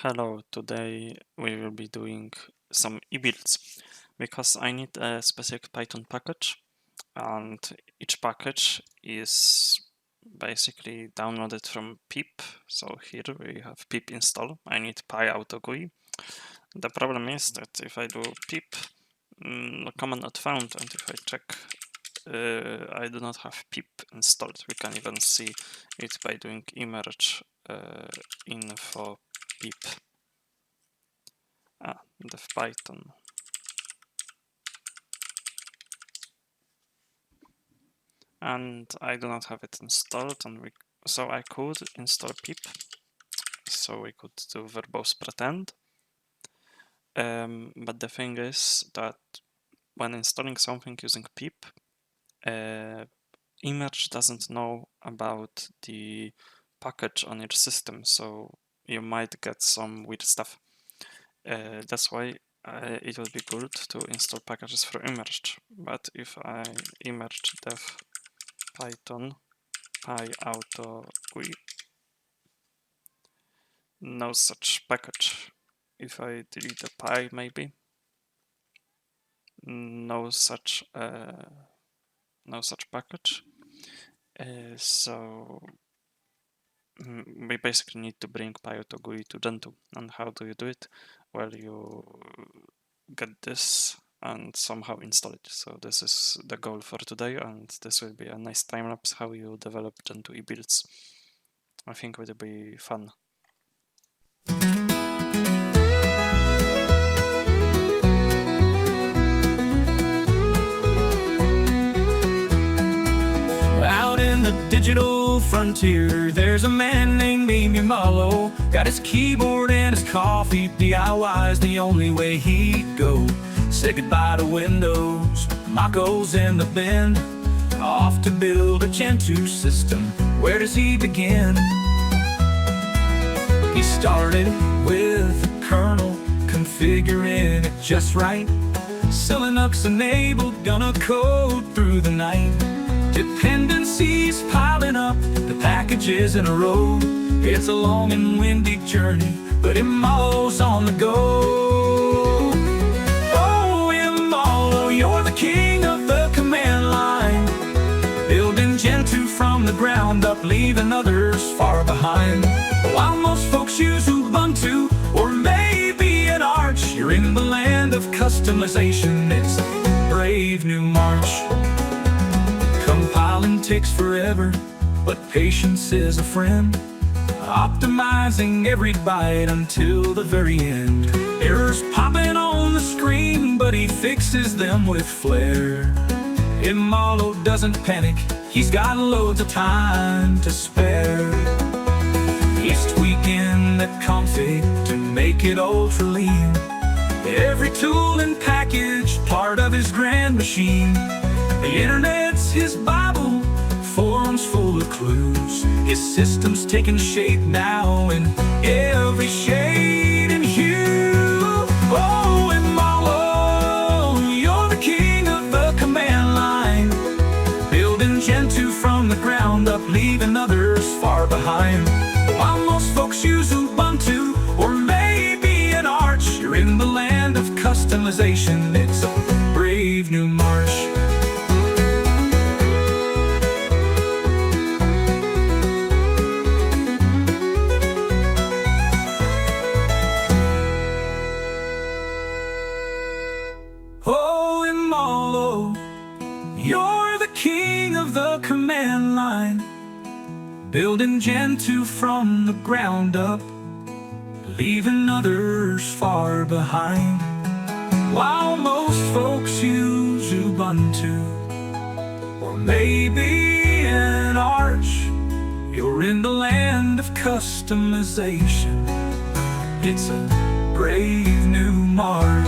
Hello, today we will be doing some ebuilds because I need a specific Python package, and each package is basically downloaded from pip. So here we have pip install. I need PyAutoGUI. The problem is that if I do pip command not found, and if I check I do not have pip installed. We can even see it by doing emerge info pip. Dev Python. And I do not have it installed, and so I could install pip. So we could do verbose pretend. But the thing is that when installing something using pip, Emerge doesn't know about the package on your system, so you might get some weird stuff. That's why it would be good to install packages for Emerge. But if I emerge dev Python PyAutoGUI, no such package. If I delete the py, maybe no such package. So we basically need to bring PyAutoGUI to Gentoo. And how do you do it? Well, you get this and somehow install it. So this is the goal for today, and this will be a nice time lapse how you develop Gentoo Ebuilds. I think it will be fun. Out in the digital frontier, there's a man named Mimi Mallow. Got his keyboard and his coffee, DIY's the only way he'd go. Say goodbye to Windows, Maco's in the bin. Off to build a Gentoo system, where does he begin? He started with the kernel, configuring it just right. Still Linux enabled, gonna code through the night. Dependencies piling up, the packages in a row. It's a long and windy journey, but Imalo's on the go. Oh, Imalo, you're the king of the command line, building Gentoo from the ground up, leaving others far behind. While most folks use Ubuntu, or maybe an Arch, you're in the land of customization. It's a brave new march. Compiling takes forever, but patience is a friend. Optimizing every byte until the very end. Errors popping on the screen, but he fixes them with flair. Imalo doesn't panic, he's got loads of time to spare. He's tweaking the config to make it ultra lean. Every tool and package part of his grand machine. The internet's his Bible, forums full of clues. His system's taking shape now in every shade and hue. Oh, Imalo, you're the king of the command line, building Gentoo from the ground up, leaving others far behind. While most folks use Ubuntu, or maybe an Arch, you're in the land of customization. It's a brave new march. Oh, Imalo, you're the king of the command line, building Gentoo from the ground up, leaving others far behind. While most folks use Ubuntu, or maybe an Arch, you're in the land of customization. It's a brave new march.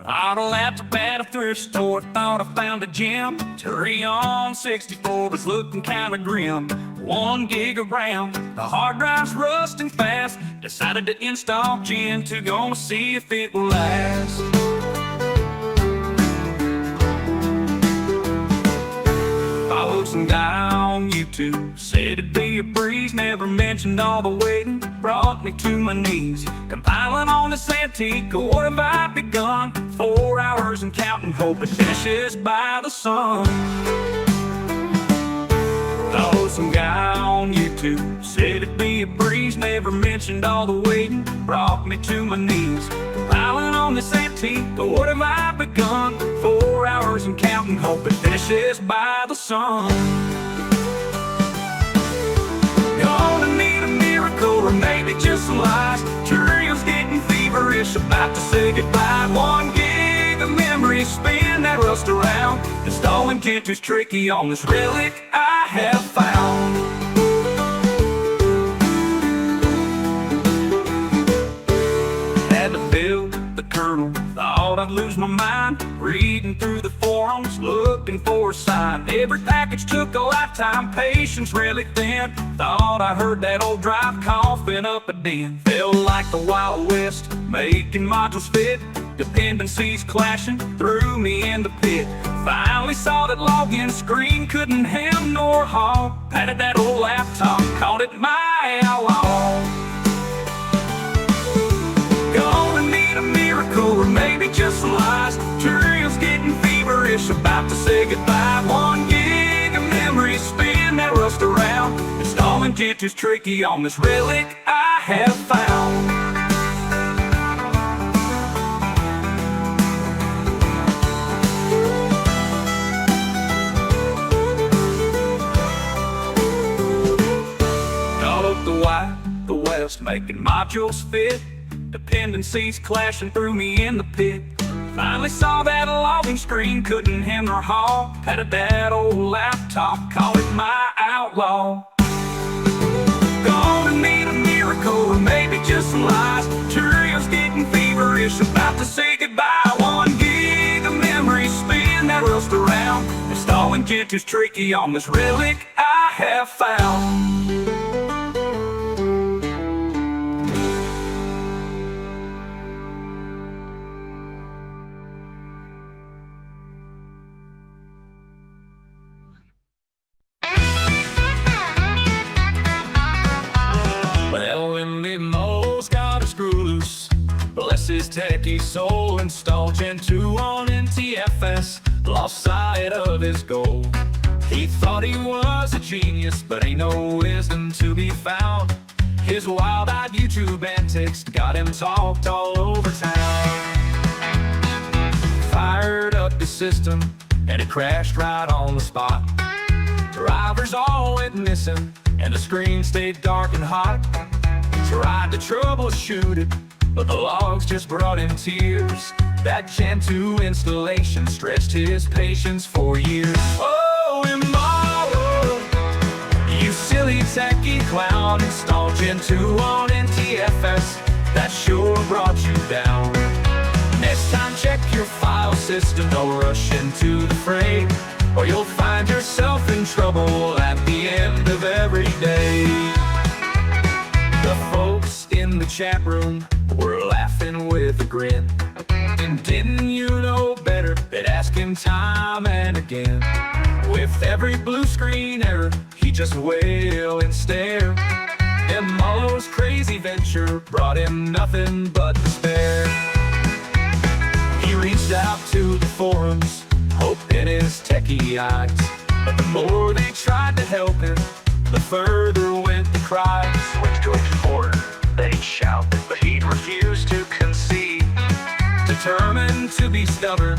Auto laptop at a hardware store, thought I found a gem. Terry on 64 was looking kinda grim. 1 gig of RAM, the hard drive's rusting fast. Decided to install Gentoo, gonna see if it will last. Followed some guy on YouTube, said it'd be a breeze. Never mentioned all the waiting, brought me to my knees. Compiling on this antique, what have I begun? 4 hours and counting, hope it finishes by the sun. Followed some guy on YouTube, said it'd be a breeze. Never mentioned all the waiting, brought me to my knees. Compiling on this antique, what have I begun? 4 hours and counting, hope it finishes by the sun. Gonna need a miracle or maybe just some lies. Cheerios getting feverish, about to say goodbye. 1 gig of memory, spin that rust around. Installing Gentoo's tricky on this relic I have found. Had to build the kernel, thought I'd lose my mind. Reading through the forums, looking for a sign. Every package took a lifetime, patience really thin. Thought I heard that old drive coughing up a den. Felt like the Wild West, making modules fit. Dependencies clashing, threw me in the pit. Finally saw that login screen couldn't hem nor haul. Patted that old laptop, called it my outlaw. Gonna need a miracle or maybe just some lies. Cheerios getting feverish, about to say goodbye. 1 gig of memory, spin that rust around. Installing Gentoo's tricky on this relic I have found. The West, making modules fit. Dependencies clashing, threw me in the pit. Finally saw that logging screen couldn't hem nor haul. Patted that old laptop, call it my outlaw. Gonna need a miracle or maybe just some lies. Cheerios getting feverish, about to say goodbye. 1 gig of memory, spin that rust around. Installing Gentoo's tricky on this relic I have found. Bless his techie soul, install Gentoo on NTFS. Lost sight of his goal. He thought he was a genius, but ain't no wisdom to be found. His wild-eyed YouTube antics got him talked all over town. Fired up the system, and it crashed right on the spot. Drivers all went missing, and the screen stayed dark and hot. Tried to troubleshoot it, but the logs just brought in tears. That Gentoo installation stretched his patience for years. Oh, immoral, you silly techie clown. Install Gentoo on NTFS, that sure brought you down. Next time check your file system, don't rush into the fray, or you'll find yourself in trouble at the end of every day. The folks in the chat room were laughing with a grin. And didn't you know better? They'd ask him time and again. With every blue screen error, he just wail and stare. And Mullo's crazy venture brought him nothing but despair. He reached out to the forums, hoping his techie eyes. But the more they tried to help him, the further went the cries. Went to explore, they'd shout, but he'd refuse to concede. Determined to be stubborn,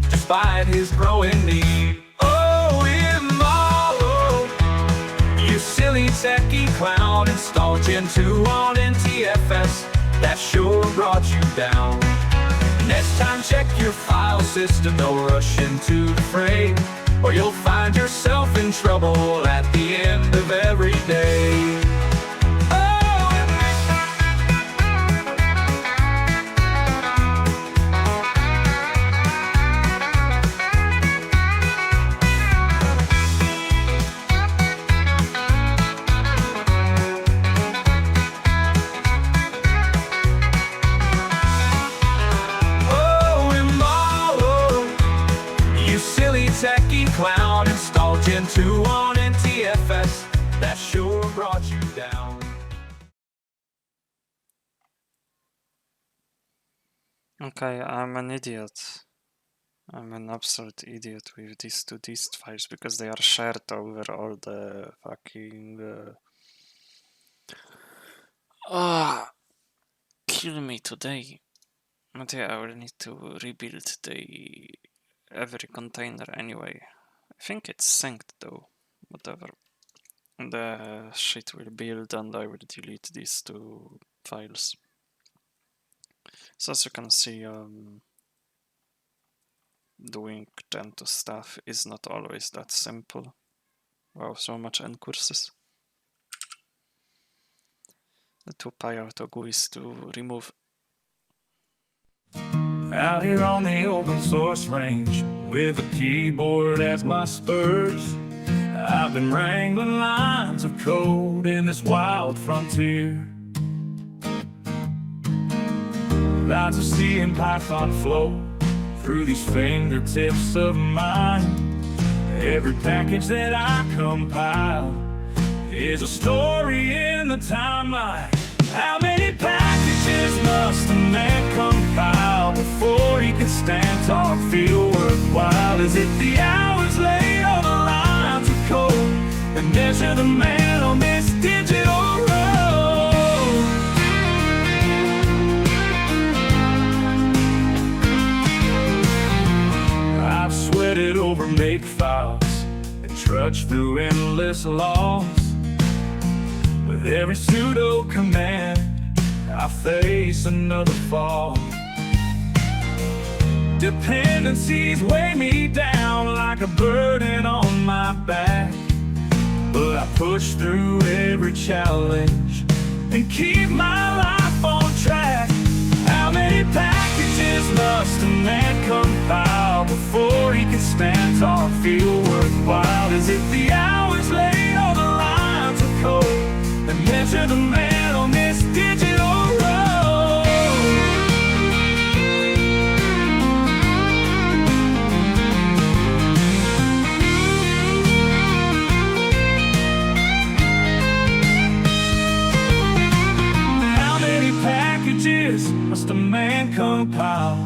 despite his growing need. Oh, immoral, you silly techie clown. Install Gentoo on NTFS, that sure brought you down. Next time check your file system, don't rush into the fray, or you'll find yourself in trouble at the end of every day. you down. Okay, I'm an idiot. I'm an absolute idiot with these two dist files because they are shared over all the fucking. Kill me today. But yeah, I will need to rebuild every container anyway. I think it's synced though. Whatever. The shit will build and I will delete these two files. So as you can see, doing Gentoo stuff is not always that simple. Wow, so much N courses. The 2pi auto GUIs to remove. Out here on the open source range, with a keyboard as my spurs, I've been wrangling lines of code in this wild frontier. Lines of C and Python flow through these fingertips of mine. Every package that I compile is a story in the timeline. How many packages must a man compile before he can stand tall and feel worthwhile? Is it the hours laid on the lines of code that measure the man on this digital road? I've sweated over make files and trudged through endless laws. With every pseudo command, I face another fall. Dependencies weigh me down like a burden on my back, but I push through every challenge and keep my life on track. How many packages must a man compile before he can stand tall and feel worthwhile? Is it the hours laid on the lines of code that measure the man on this digital road? How many packages must a man compile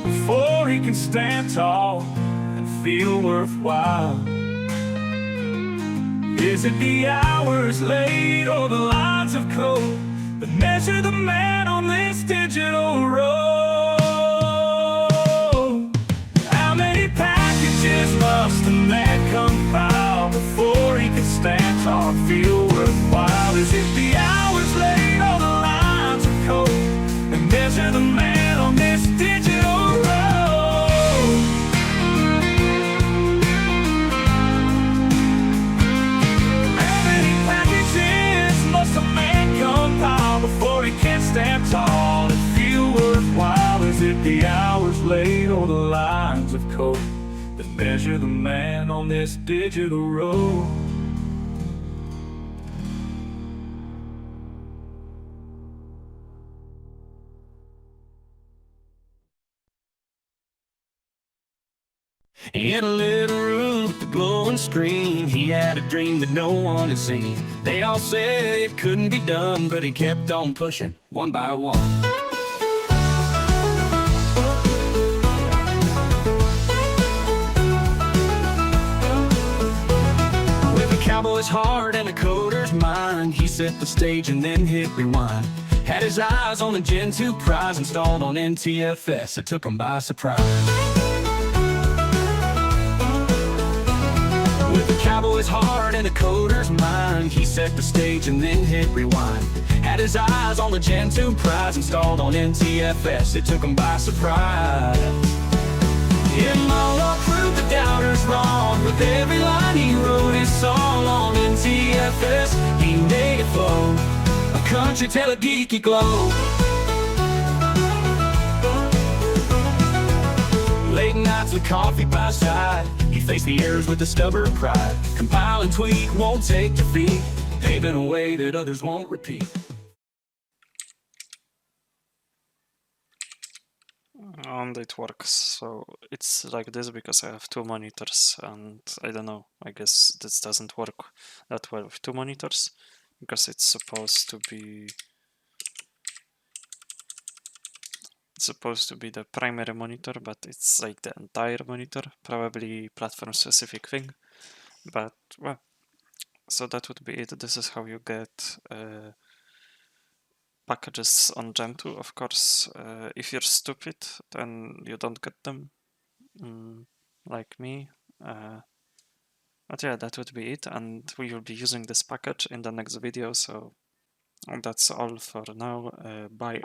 before he can stand tall and feel worthwhile? Is it the hours laid or the lines of code that measure the man on this digital road? How many packages must a man compile before he can stand tall and feel worthwhile? Is it the hours laid or the lines of code that measure the man on this digital road? Must a man compile before he can stand tall and feel worthwhile? Is it the hours laid or the lines of code that measure the man on this digital road? In a little room with a glowing screen, he had a dream that no one had seen. They all said it couldn't be done, but he kept on pushing, one by one. With a cowboy's heart and a coder's mind, he set the stage and then hit rewind. Had his eyes on the Gentoo prize installed on NTFS. It took him by surprise. With a cowboy's heart and a coder's mind, he set the stage and then hit rewind. Had his eyes on the Gentoo prize installed on NTFS. It took him by surprise. Yeah, Molo proved the doubters wrong. With every line he wrote his song on NTFS. He made it flow, a country tale of geeky glow. Late nights with coffee by his side, he faced the errors with a stubborn pride. Compile and tweak, won't take defeat, paving a way that others won't repeat. And it works. So it's like this because I have two monitors, and I don't know, I guess this doesn't work that well with two monitors because it's supposed to be the primary monitor, but it's like the entire monitor, probably platform specific thing. But well, so that would be it. This is how you get packages on Gentoo. Of course, if you're stupid, then you don't get them, like me. But yeah, that would be it, and we will be using this package in the next video, so that's all for now. Bye.